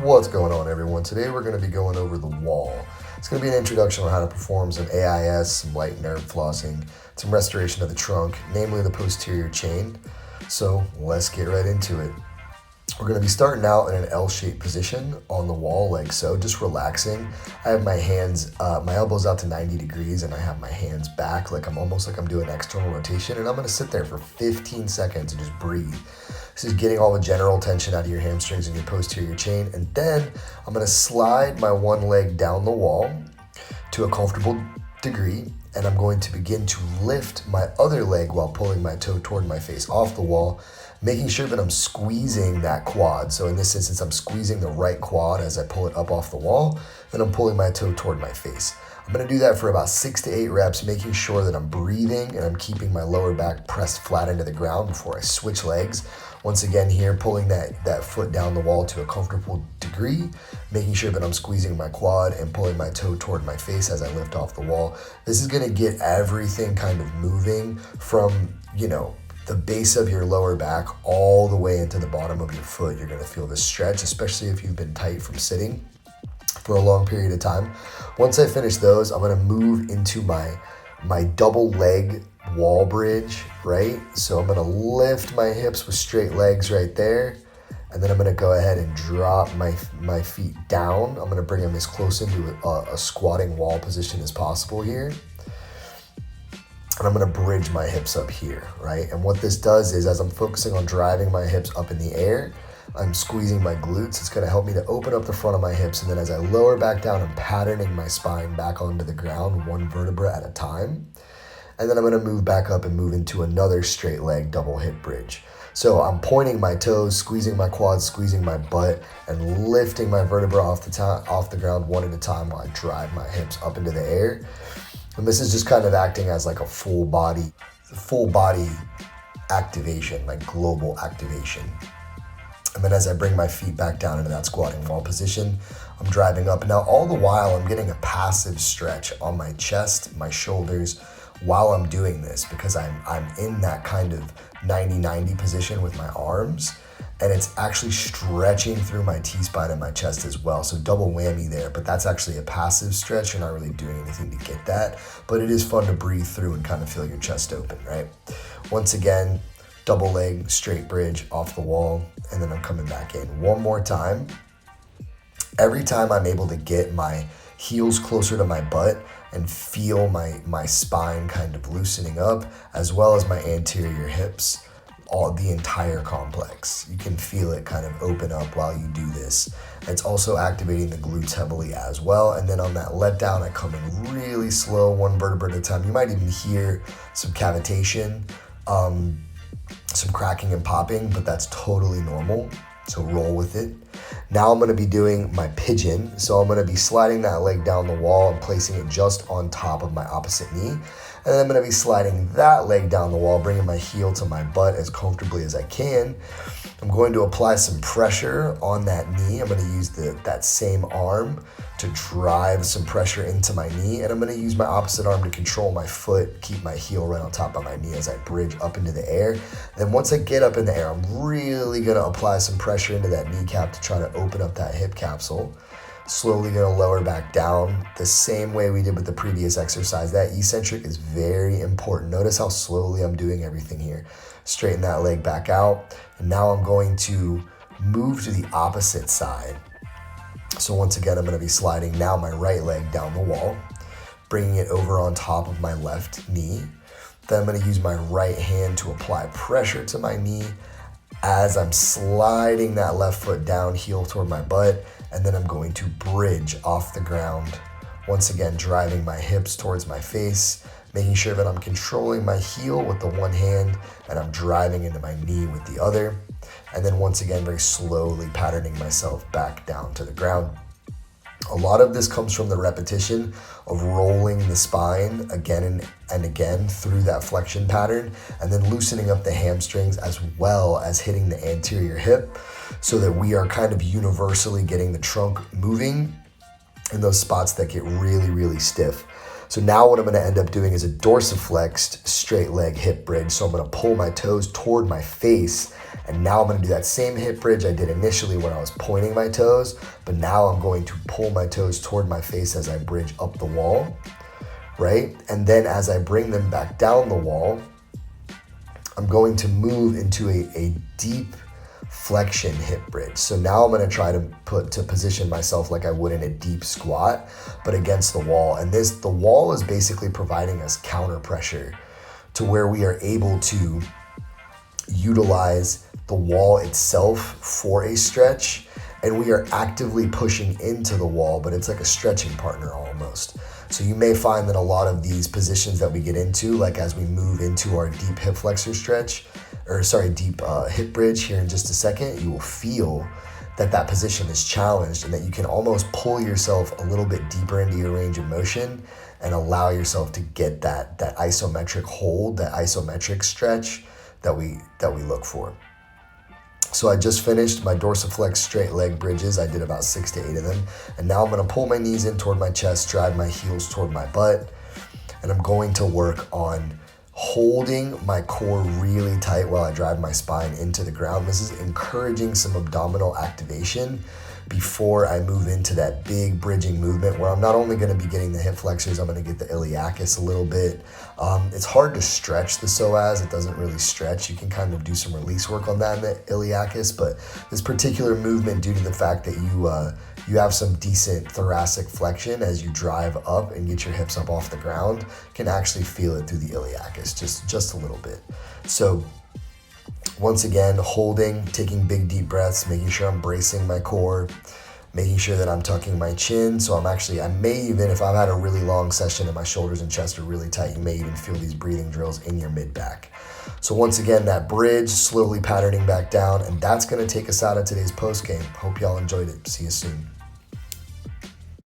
What's going on, everyone? Today we're going to be going over the wall. It's going to be an introduction on how to perform some AXYS, some light nerve flossing, some restoration of the trunk, namely the posterior chain. So let's get right into it. We're going to be starting out in an L-shaped position on the wall, like so, just relaxing. I have my hands, my elbows out to 90 degrees, and I have my hands back, almost like I'm doing external rotation, and I'm going to sit there for 15 seconds and just breathe. This is getting all the general tension out of your hamstrings and your posterior chain, and then I'm going to slide my one leg down the wall to a comfortable degree, and I'm going to begin to lift my other leg while pulling my toe toward my face off the wall, making sure that I'm squeezing that quad. So in this instance, I'm squeezing the right quad as I pull it up off the wall, and I'm pulling my toe toward my face. I'm going to do that for about 6 to 8 reps, making sure that I'm breathing and I'm keeping my lower back pressed flat into the ground before I switch legs. Once again here, pulling that foot down the wall to a comfortable degree, making sure that I'm squeezing my quad and pulling my toe toward my face as I lift off the wall. This is going to get everything kind of moving from, the base of your lower back all the way into the bottom of your foot. You're going to feel this stretch, especially if you've been tight from sitting for a long period of time. Once I finish those, I'm going to move into my double leg wall bridge, right? So I'm going to lift my hips with straight legs right there. And then I'm going to go ahead and drop my feet down. I'm going to bring them as close into a squatting wall position as possible here. And I'm going to bridge my hips up here, right? And what this does is, as I'm focusing on driving my hips up in the air, I'm squeezing my glutes. It's going to help me to open up the front of my hips. And then as I lower back down, I'm patterning my spine back onto the ground, one vertebra at a time. And then I'm going to move back up and move into another straight leg double hip bridge. So I'm pointing my toes, squeezing my quads, squeezing my butt, and lifting my vertebra off the ground one at a time while I drive my hips up into the air. And this is just kind of acting as like a full body activation, like global activation. And then as I bring my feet back down into that squatting wall position, I'm driving up. Now all the while I'm getting a passive stretch on my chest, my shoulders, while I'm doing this, because I'm in that kind of 90-90 position with my arms, and it's actually stretching through my T-spine and my chest as well. So double whammy there, but that's actually a passive stretch. You're not really doing anything to get that, but it is fun to breathe through and kind of feel your chest open, right? Once again, double leg, straight bridge off the wall, and then I'm coming back in. One more time. Every time I'm able to get my heels closer to my butt and feel my spine kind of loosening up, as well as my anterior hips, the entire complex. You can feel it kind of open up while you do this. It's also activating the glutes heavily as well. And then on that letdown, I come in really slow, one vertebra at a time. You might even hear some cavitation, some cracking and popping, but that's totally normal. So roll with it. Now I'm going to be doing my pigeon. So I'm going to be sliding that leg down the wall and placing it just on top of my opposite knee. And then I'm going to be sliding that leg down the wall, bringing my heel to my butt as comfortably as I can. I'm going to apply some pressure on that knee. I'm going to use that same arm to drive some pressure into my knee. And I'm going to use my opposite arm to control my foot, keep my heel right on top of my knee as I bridge up into the air. Then once I get up in the air, I'm really going to apply some pressure into that kneecap to try to open up that hip capsule. Slowly going to lower back down the same way we did with the previous exercise. That eccentric is very important. Notice how slowly I'm doing everything here. Straighten that leg back out. And now I'm going to move to the opposite side. So once again, I'm going to be sliding now my right leg down the wall, bringing it over on top of my left knee. Then I'm going to use my right hand to apply pressure to my knee as I'm sliding that left foot down, heel toward my butt. And then I'm going to bridge off the ground. Once again, driving my hips towards my face, making sure that I'm controlling my heel with the one hand and I'm driving into my knee with the other. And then once again, very slowly patterning myself back down to the ground. A lot of this comes from the repetition of rolling the spine again and again through that flexion pattern, and then loosening up the hamstrings as well as hitting the anterior hip so that we are kind of universally getting the trunk moving in those spots that get really, really stiff. So now what I'm going to end up doing is a dorsiflexed straight leg hip bridge. So I'm going to pull my toes toward my face And now I'm gonna do that same hip bridge I did initially when I was pointing my toes, but now I'm going to pull my toes toward my face as I bridge up the wall, right? And then as I bring them back down the wall, I'm going to move into a deep flexion hip bridge. So now I'm gonna try to position myself like I would in a deep squat, but against the wall. And the wall is basically providing us counter pressure to where we are able to utilize the wall itself for a stretch, and we are actively pushing into the wall, but it's like a stretching partner almost. So you may find that a lot of these positions that we get into, like as we move into our deep hip flexor stretch, deep hip bridge here in just a second, you will feel that position is challenged and that you can almost pull yourself a little bit deeper into your range of motion and allow yourself to get that isometric hold, that isometric stretch that we look for. So I just finished my dorsiflexed straight leg bridges. I did about 6 to 8 of them. And now I'm gonna pull my knees in toward my chest, drive my heels toward my butt, and I'm going to work on holding my core really tight while I drive my spine into the ground. This is encouraging some abdominal activation before I move into that big bridging movement where I'm not only going to be getting the hip flexors, I'm going to get the iliacus a little bit. It's hard to stretch the psoas. It doesn't really stretch. You can kind of do some release work on that in the iliacus, but this particular movement, due to the fact that you have some decent thoracic flexion as you drive up and get your hips up off the ground, can actually feel it through the iliacus just a little bit. So once again, holding, taking big deep breaths, making sure I'm bracing my core, making sure that I'm tucking my chin. So I may even, if I've had a really long session and my shoulders and chest are really tight, you may even feel these breathing drills in your mid back. So once again, that bridge, slowly patterning back down, and that's gonna take us out of today's post game. Hope y'all enjoyed it. See you soon.